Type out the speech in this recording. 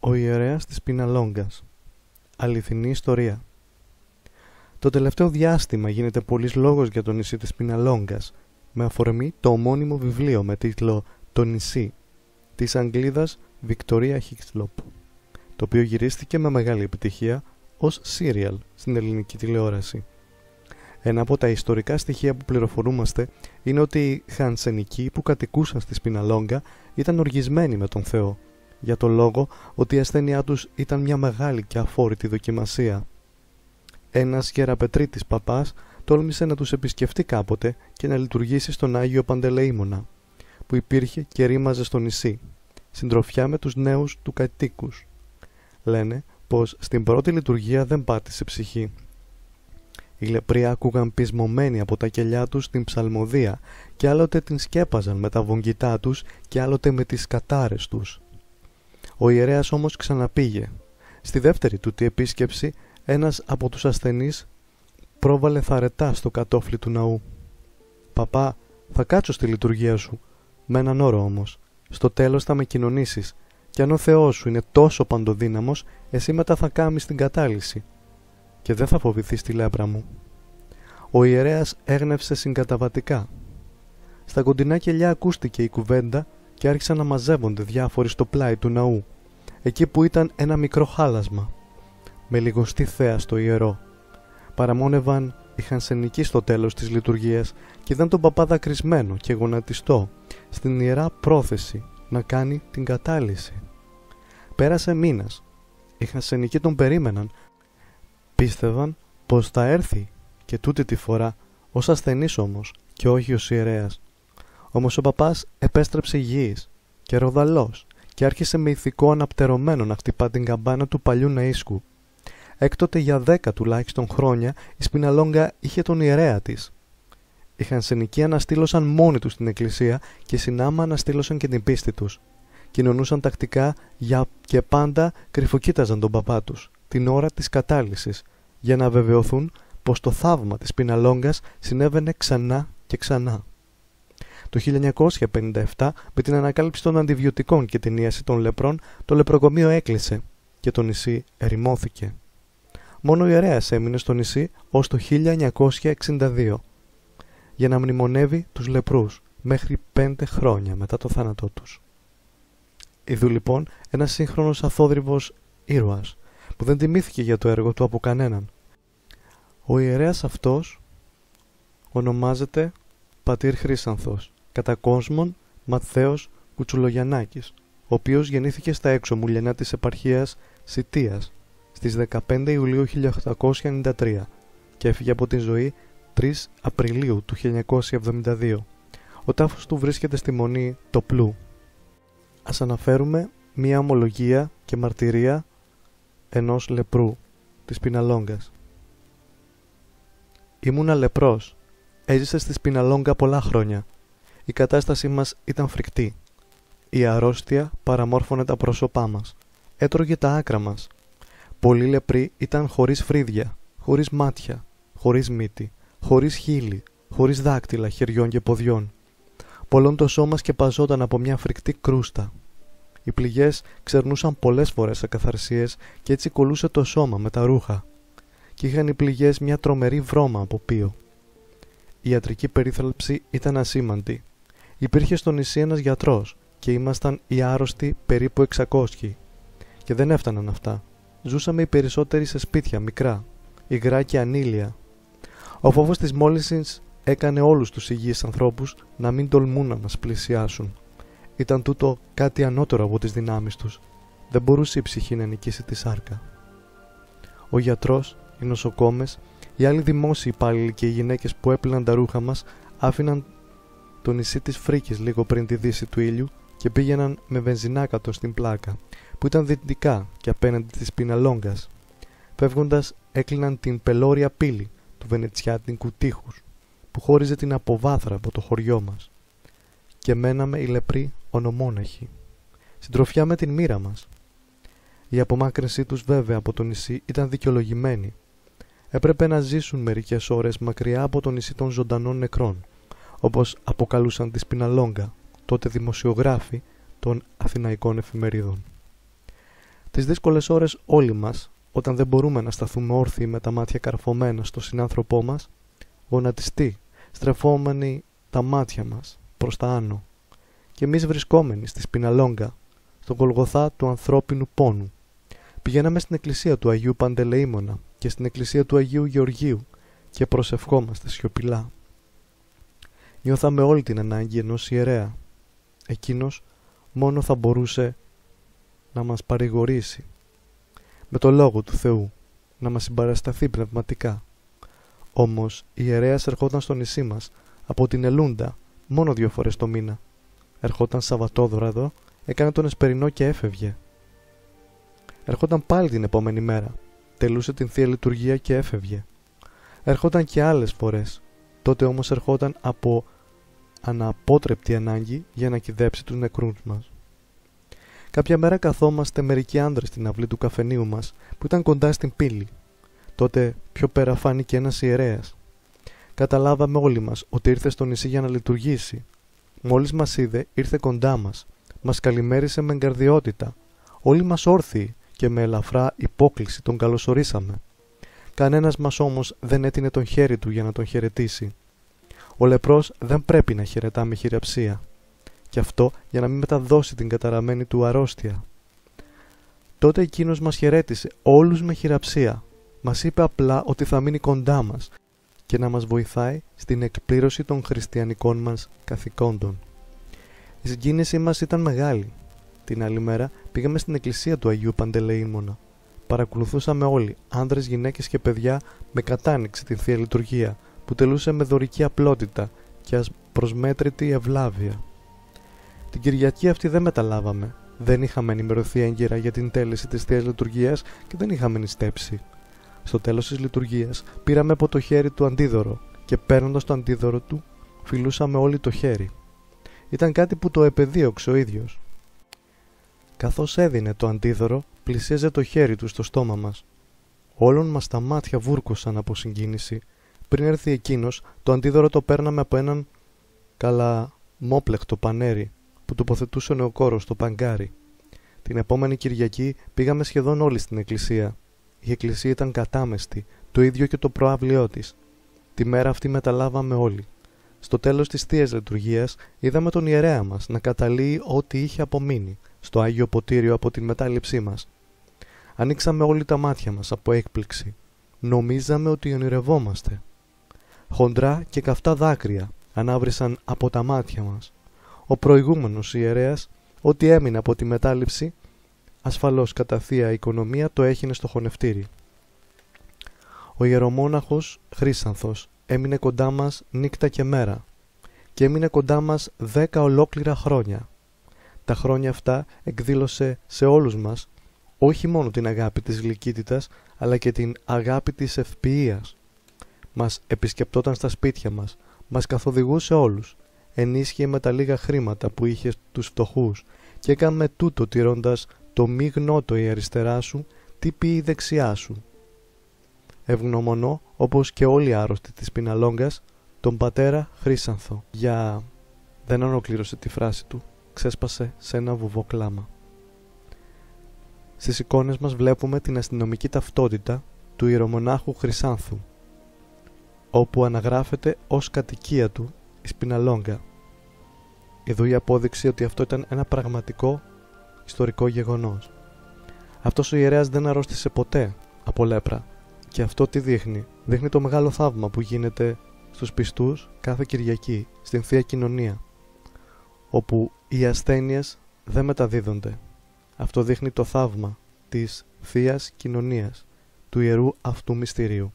Ο ιερέας της Πιναλόγκας. Αληθινή ιστορία. Το τελευταίο διάστημα γίνεται πολύς λόγος για το νησί της Πιναλόγκας, με αφορμή το ομώνυμο βιβλίο με τίτλο «Το νησί» της Αγγλίδας Βικτορία Χίξλοπ, το οποίο γυρίστηκε με μεγάλη επιτυχία ως σύριαλ στην ελληνική τηλεόραση. Ένα από τα ιστορικά στοιχεία που πληροφορούμαστε είναι ότι οι Χανσενικοί που κατοικούσαν στη Σπιναλόγκα ήταν οργισμένοι με τον Θεό, για το λόγο ότι η ασθένειά τους ήταν μια μεγάλη και αφόρητη δοκιμασία. Ένας γεραπετρίτης παπάς τόλμησε να τους επισκεφτεί κάποτε και να λειτουργήσει στον Άγιο Παντελεήμονα, που υπήρχε και ρήμαζε στο νησί, συντροφιά με τους νέους του κατοίκους. Λένε πως στην πρώτη λειτουργία δεν πάτησε ψυχή. Οι λεπροί άκουγαν πεισμωμένοι από τα κελιά τους την ψαλμοδία και άλλοτε την σκέπαζαν με τα βογγητά τους και άλλοτε με τις κατάρες τους. Ο ιερέας όμως ξαναπήγε. Στη δεύτερη τούτη επίσκεψη ένας από τους ασθενείς πρόβαλε θαρετά στο κατόφλι του ναού. «Παπά, θα κάτσω στη λειτουργία σου, με έναν όρο όμως. Στο τέλος θα με κοινωνήσεις και αν ο Θεός σου είναι τόσο παντοδύναμος, εσύ μετά θα κάμεις την κατάλυση και δεν θα φοβηθείς τη λέπρα μου». Ο ιερέας έγνευσε συγκαταβατικά. Στα κοντινά κελιά ακούστηκε η κουβέντα και άρχισαν να μαζεύονται διάφοροι στο πλάι του ναού, εκεί που ήταν ένα μικρό χάλασμα, με λιγοστή θέα στο ιερό. Παραμόνευαν οι Χανσενικοί στο τέλος της λειτουργίας και είδαν τον παπά δακρυσμένο και γονατιστό στην ιερά πρόθεση να κάνει την κατάλυση. Πέρασε μήνας. Οι Χανσενικοί τον περίμεναν. Πίστευαν πως θα έρθει και τούτη τη φορά ως ασθενής όμως και όχι ως ιερέας. Όμως ο παπάς επέστρεψε υγιής και ροδαλός και άρχισε με ηθικό αναπτερωμένο να χτυπά την καμπάνα του παλιού ναΐσκου. Έκτοτε για 10 τουλάχιστον χρόνια η Σπιναλόγκα είχε τον ιερέα της. Οι Χανσενικοί αναστήλωσαν μόνοι τους την εκκλησία και συνάμα αναστήλωσαν και την πίστη τους. Κοινωνούσαν τακτικά και πάντα κρυφοκοίταζαν τον παπά τους την ώρα της κατάλυσης για να βεβαιωθούν πως το θαύμα της Σπιναλόγκας συνέβαινε ξανά και ξανά. Το 1957, με την ανακάλυψη των αντιβιωτικών και την ίαση των λεπρών, το λεπροκομείο έκλεισε και το νησί ερημώθηκε. Μόνο ο ιερέας έμεινε στο νησί ως το 1962 για να μνημονεύει τους λεπρούς μέχρι 5 χρόνια μετά το θάνατό τους. Ιδού λοιπόν ένας σύγχρονος αθώδριβος ήρωας που δεν τιμήθηκε για το έργο του από κανέναν. Ο ιερέας αυτός ονομάζεται Πατήρ Χρύσανθος, κατά κόσμον Ματθαίος Κουτσουλογιαννάκης, ο οποίος γεννήθηκε στα έξω Μουλιανά της επαρχίας Σιτίας στις 15 Ιουλίου 1893 και έφυγε από τη ζωή 3 Απριλίου του 1972. Ο τάφος του βρίσκεται στη Μονή Τοπλού. Ας αναφέρουμε μία ομολογία και μαρτυρία ενός λεπρού της Πιναλόγκας. «Ήμουνα λεπρός. Έζησα στη Σπιναλόγκα πολλά χρόνια. Η κατάστασή μας ήταν φρικτή. Η αρρώστια παραμόρφωνε τα πρόσωπά μας. Έτρωγε τα άκρα μας. Πολλοί λεπροί ήταν χωρίς φρύδια, χωρίς μάτια, χωρίς μύτη, χωρίς χείλη, χωρίς δάκτυλα χεριών και ποδιών. Πολλών το σώμα σκεπαζόταν από μια φρικτή κρούστα. Οι πληγές ξερνούσαν πολλές φορές ακαθαρσίες και έτσι κολλούσε το σώμα με τα ρούχα. Και είχαν οι πληγές μια τρομερή βρώμα από πίο. Η ιατρική περίθαλψη ήταν ασήμαντη. Υπήρχε στο νησί ένας γιατρός και ήμασταν οι άρρωστοι περίπου 600. Και δεν έφταναν αυτά. Ζούσαμε οι περισσότεροι σε σπίτια μικρά, υγρά και ανήλια. Ο φόβος της μόλυνσης έκανε όλους τους υγιείς ανθρώπους να μην τολμούν να μας πλησιάσουν. Ήταν τούτο κάτι ανώτερο από τις δυνάμεις τους. Δεν μπορούσε η ψυχή να νικήσει τη σάρκα. Ο γιατρός, οι νοσοκόμες, οι άλλοι δημόσιοι υπάλληλοι και οι γυναίκες που έπλυναν τα ρούχα μας άφηναν το νησί της Φρίκης λίγο πριν τη δύση του ήλιου και πήγαιναν με βενζινάκατο στην πλάκα, που ήταν δυτικά και απέναντι της Πιναλόγκας. Φεύγοντας έκλειναν την πελώρια πύλη του Βενετσιάτικου τείχους, που χώριζε την αποβάθρα από το χωριό μας. Και μέναμε οι λεπροί ονομόναχοι, συντροφιά με την μοίρα μας. Η απομάκρυνσή τους βέβαια από το νησί ήταν δικαιολογημένη. Έπρεπε να ζήσουν μερικές ώρες μακριά από το νησί των ζωντανών νεκρών, όπως αποκαλούσαν τη Σπιναλόγκα, τότε δημοσιογράφοι των αθηναϊκών εφημερίδων. Τις δύσκολες ώρες όλοι μας, όταν δεν μπορούμε να σταθούμε όρθιοι με τα μάτια καρφωμένα στο συνάνθρωπό μας, γονατιστοί, στρεφόμενοι τα μάτια μας προς τα άνω, και εμείς βρισκόμενοι στη Σπιναλόγκα, στον Γολγοθά του ανθρώπινου πόνου, πηγαίναμε στην εκκλησία του Αγίου Παντελεήμωνα και στην εκκλησία του Αγίου Γεωργίου και προσευχόμαστε σιωπηλά. Νιώθαμε όλη την ανάγκη ενός ιερέα. Εκείνος μόνο θα μπορούσε να μας παρηγορήσει με το λόγο του Θεού, να μας συμπαρασταθεί πνευματικά. Όμως η ιερέας ερχόταν στο νησί μας από την Ελούντα μόνο 2 φορές το μήνα. Ερχόταν Σαββατόδωρα εδώ, έκανε τον εσπερινό και έφευγε. Ερχόταν πάλι την επόμενη μέρα, τελούσε την Θεία Λειτουργία και έφευγε. Ερχόταν και άλλες φορές, τότε όμως ερχόταν από αναπότρεπτη ανάγκη για να κυδέψει τους νεκρούς μας. Κάποια μέρα καθόμαστε μερικοί άντρες στην αυλή του καφενείου μας που ήταν κοντά στην πύλη. Τότε πιο πέρα φάνηκε ένας ιερέας. Καταλάβαμε όλοι μας ότι ήρθε στο νησί για να λειτουργήσει. Μόλις μας είδε, ήρθε κοντά μας. Μας καλημέρισε με εγκαρδιότητα. Όλοι μας όρθιοι και με ελαφρά υπόκλιση τον καλωσορίσαμε. Κανένας μας όμως δεν έτεινε τον χέρι του για να τον χαιρετήσει. Ο λεπρός δεν πρέπει να χαιρετά με χειραψία. Και αυτό για να μην μεταδώσει την καταραμένη του αρρώστια. Τότε εκείνος μας χαιρέτησε όλους με χειραψία. Μας είπε απλά ότι θα μείνει κοντά μας και να μας βοηθάει στην εκπλήρωση των χριστιανικών μας καθηκόντων. Η συγκίνησή μας ήταν μεγάλη. Την άλλη μέρα πήγαμε στην εκκλησία του Αγίου Παντελεήμωνα. Παρακολουθούσαμε όλοι, άνδρες, γυναίκες και παιδιά, με κατάνοιξη την Θεία Λειτουργία, που τελούσε με δωρική απλότητα και ασπροσμέτρητη ευλάβεια. Την Κυριακή αυτή δεν μεταλάβαμε. Δεν είχαμε ενημερωθεί έγκαιρα για την τέλεση της Θείας Λειτουργίας και δεν είχαμε νηστέψει. Στο τέλος της λειτουργίας πήραμε από το χέρι του αντίδωρο και παίρνοντας το αντίδωρο του φιλούσαμε όλοι το χέρι. Ήταν κάτι που το επεδίωξε ο ίδιος. Καθώς έδινε το αντίδωρο, πλησίαζε το χέρι του στο στόμα μας. Όλων μας τα μάτια βούρκωσαν από συγκίνηση. Πριν έρθει εκείνος, το αντίδωρο το παίρναμε από έναν καλαμόπλεκτο πανέρι που τοποθετούσε ο νεοκόρος στο παγκάρι. Την επόμενη Κυριακή πήγαμε σχεδόν όλοι στην εκκλησία. Η εκκλησία ήταν κατάμεστη, το ίδιο και το προαύλιό της. Τη μέρα αυτή μεταλάβαμε όλοι. Στο τέλος της Θείας Λειτουργίας είδαμε τον ιερέα μας να καταλύει ό,τι είχε απομείνει στο Άγιο Ποτήριο από την μετάληψή μας. Ανοίξαμε όλοι τα μάτια μας από έκπληξη. Νομίζαμε ότι ονειρευόμαστε. Χοντρά και καυτά δάκρυα ανάβρισαν από τα μάτια μας. Ο προηγούμενος ιερέας, ό,τι έμεινε από τη μετάληψη, ασφαλώς κατά θεία οικονομία το έχινε στο χωνευτήρι. Ο ιερομόναχος Χρύσανθος έμεινε κοντά μας νύχτα και μέρα και έμεινε κοντά μας 10 ολόκληρα χρόνια. Τα χρόνια αυτά εκδήλωσε σε όλους μας όχι μόνο την αγάπη της γλυκύτητας αλλά και την αγάπη της ευποιίας. Μας επισκεπτόταν στα σπίτια μας, μας καθοδηγούσε όλους, ενίσχυε με τα λίγα χρήματα που είχε τους φτωχούς και έκαμε τούτο τηρώντας το μη γνώτο η αριστερά σου, τι πει η δεξιά σου. Ευγνωμονώ, όπως και όλοι οι άρρωστοι της Σπιναλόγκας, τον πατέρα Χρύσανθο. Δεν ολοκλήρωσε τη φράση του, ξέσπασε σε ένα βουβό κλάμα. Στις εικόνες μας βλέπουμε την αστυνομική ταυτότητα του ιερομονάχου Χρυσάνθου, όπου αναγράφεται ως κατοικία του η Σπιναλόγκα. Εδώ η απόδειξη ότι αυτό ήταν ένα πραγματικό ιστορικό γεγονός. Αυτός ο ιερέας δεν αρρώστησε ποτέ από λέπρα. Και αυτό τι δείχνει? Δείχνει το μεγάλο θαύμα που γίνεται στους πιστούς κάθε Κυριακή στην Θεία Κοινωνία, όπου οι ασθένειες δεν μεταδίδονται. Αυτό δείχνει το θαύμα της Θείας Κοινωνίας, του ιερού αυτού μυστηρίου.